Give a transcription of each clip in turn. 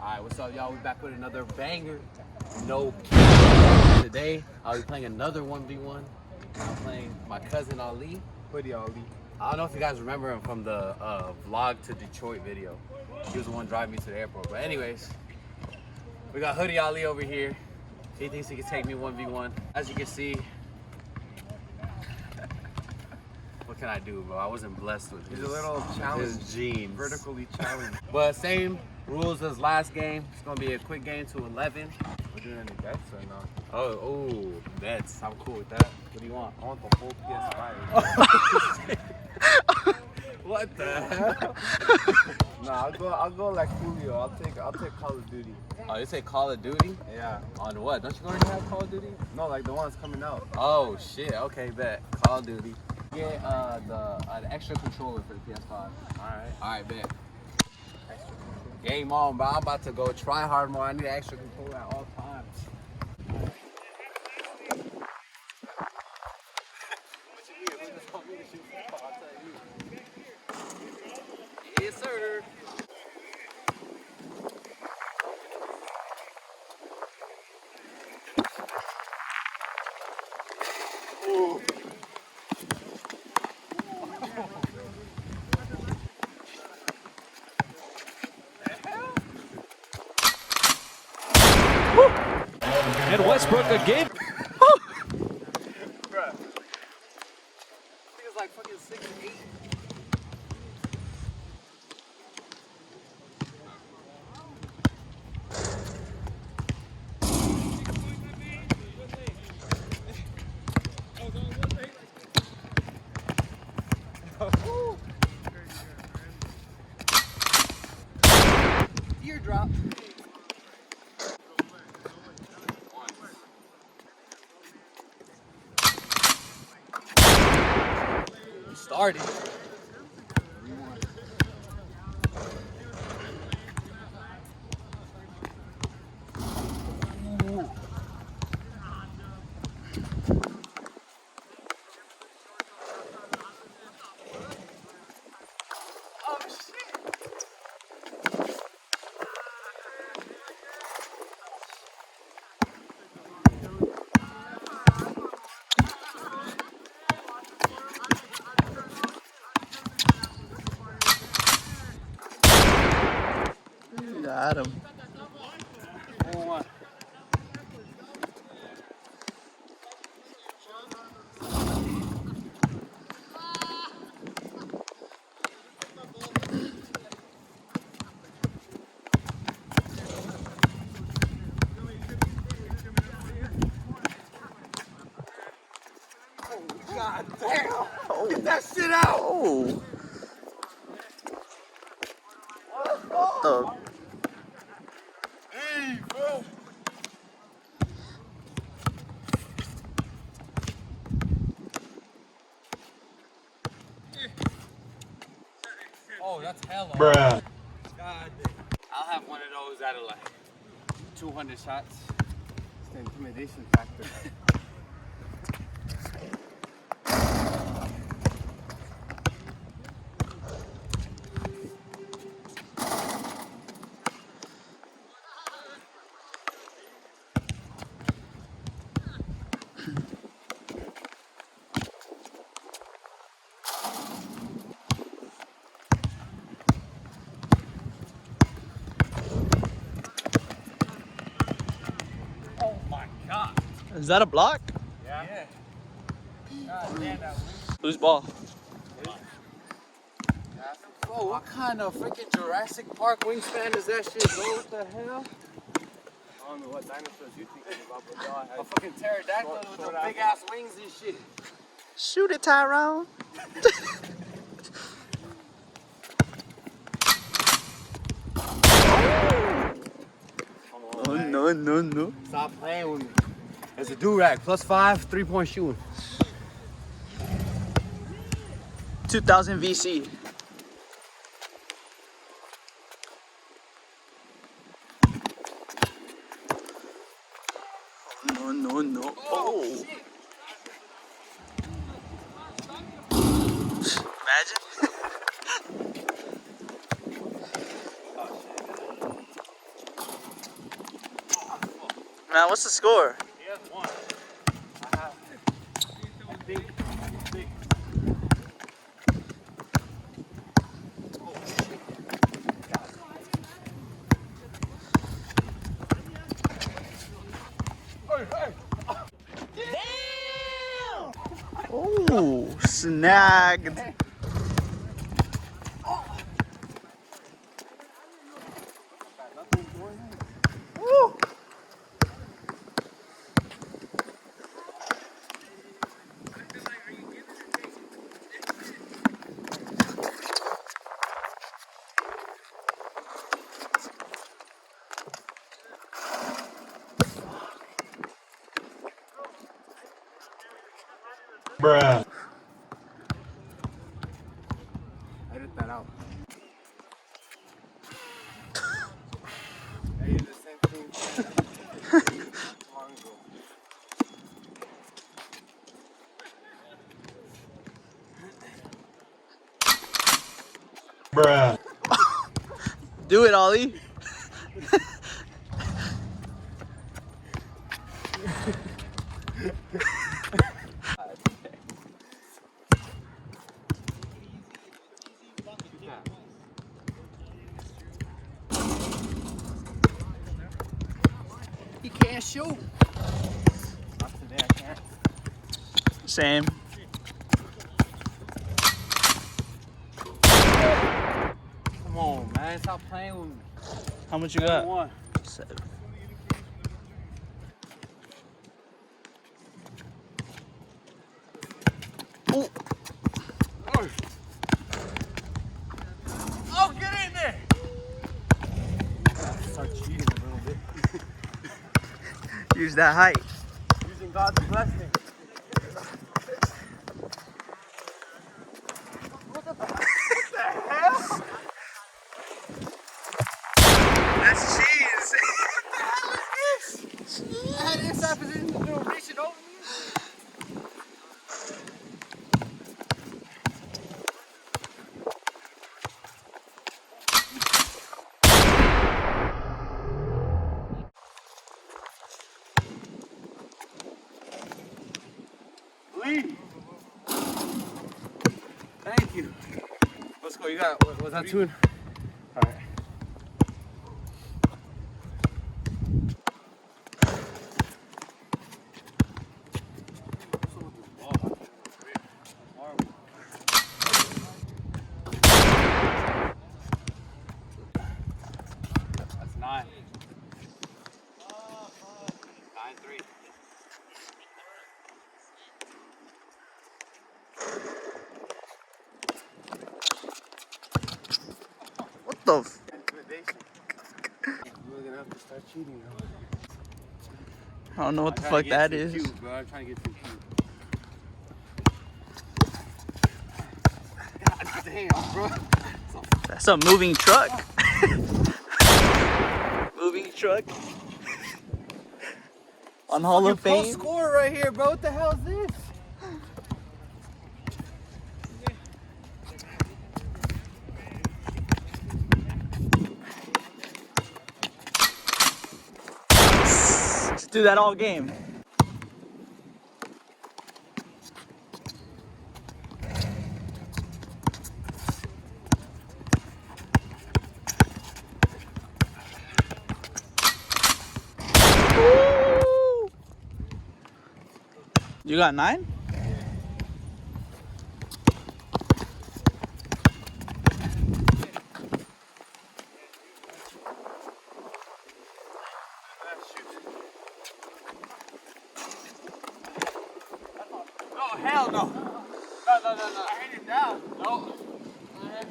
Alright, what's up, y'all? We back with another banger. No today, I'll be playing another 1v1. I'm playing my cousin Ali. Hoodie Ali. I don't know if you guys remember him from the vlog to Detroit video. He was the one driving me to the airport. But anyways, we got Hoodie Ali over here. He thinks he can take me 1v1. As you can see, what can I do, bro? I wasn't blessed with He's a little challenged. His genes. Vertically challenged. But same rules as last game. It's gonna be a quick game to 11. We're doing any bets or no? Oh, bets. I'm cool with that. What do you want? I want the whole PS5. What the hell? Nah, I'll go like Julio. I'll take Call of Duty. Oh, you say Call of Duty? Yeah. On what? Don't you already have Call of Duty? No, like the one's coming out. Oh shit. Okay, bet. Call of Duty. Get the extra controller for the PS5. Alright, bet. Game on, bro. I'm about to go try hard more. I need an extra controller at all times. Yes, sir. Ooh. And Westbrook again. Bruh. I think it's like fucking 6'8". Teardrop. Started. Oh shit. Got him. 4-1. God damn! Oh. Get that shit out! Oh. What the? Hey, bro! Oh, that's hella. Bruh. God damn. I'll have one of those out of like 200 shots. It's the intimidation factor. Oh my god. Is that a block? Yeah. God damn that. Whose ball? Oh, what kind of freaking Jurassic Park wingspan is that shit, bro? What the hell? I don't know what dinosaurs you thinking about, but y'all A had fucking pterodactyl with short the big ass wings and shit. Shoot it, Tyrone. No, no, no. Stop playing with me. It's a do-rag. +5, 3-point shooting. 2000 VC. No, no, no. Oh. Imagine. Man, what's the score? He has one. I think. Oh, snagged. Woo. Bruh. Edit that out. I did the same thing. Long ago. Bruh. Do it, Ollie. He can't shoot. Not today, I can't. Same. Come on, man. Stop playing with me. How much you got? 1. 7. Oh, Oh, get in there. Start cheating a little bit. use that height. Using God's blessing. That's cheese. I had inside position to do reach it over me. Leave. Thank you. Let's go. You got, was that 2? Alright. That's 9. 9-3. What the? Intimidation. We're gonna have to start cheating now. I don't know what the I'm trying fuck to get that too is. Cute, bro. I'm trying to get too cute. God damn, bro. That's a moving truck. Moving truck. On Hall of Full Fame. score right here, bro. What the hell is this? Let's do that all game. Woo! You got 9? Oh, hell no. No. I hit it down. No.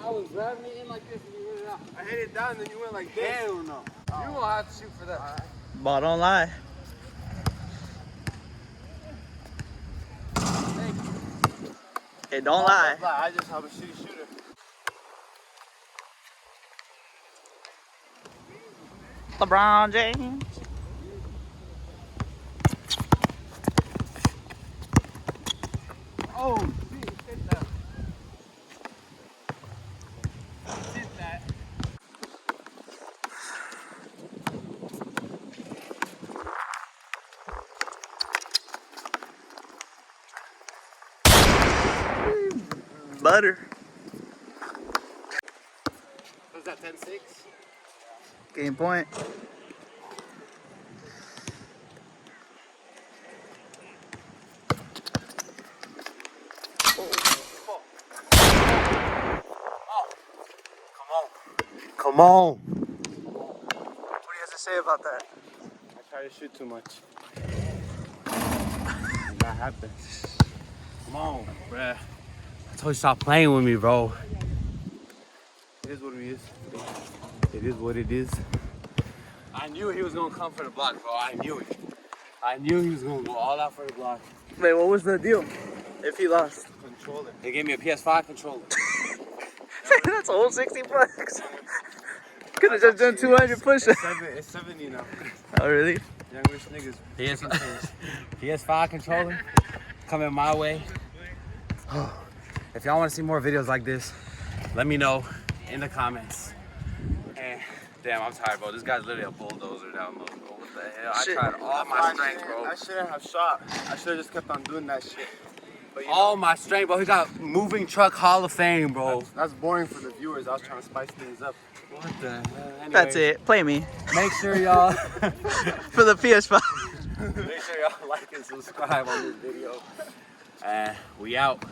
I was grabbing it in like this and you hit it out. I hit it down, then you went like this. Hell no. You will have to shoot for that. Ball don't lie. Hey, don't lie. I just have a shitty shooter. LeBron James. Oh, shit. Hit that. Hit that. butter. Was that 10-6? Game point. Come on. What do you have to say about that? I try to shoot too much. That happens. Come on, bruh. I told you stop playing with me, bro. It is what it is. It is what it is. I knew he was gonna come for the block, bro. I knew it. I knew he was gonna go all out for the block. Wait, what was the deal? If he lost, Controller. They gave me a PS5 controller. that's a whole 60 bucks. Could have just done 200 push-ups. It's 70 now. Oh really? Young rich niggas. PS5 controller coming my way. If y'all want to see more videos like this, let me know in the comments. And damn, I'm tired, bro. This guy's literally a bulldozer down low, bro. What the hell? Shit. I tried all my strength, bro. I shouldn't have shot. I should have just kept on doing that shit. But, you All my strength, bro. He got moving truck Hall of Fame, bro. that's boring for the viewers. I was trying to spice things up. What the hell? Anyways, That's it. Play me Make sure y'all for the PS5. make sure y'all like and subscribe on this video. And we out.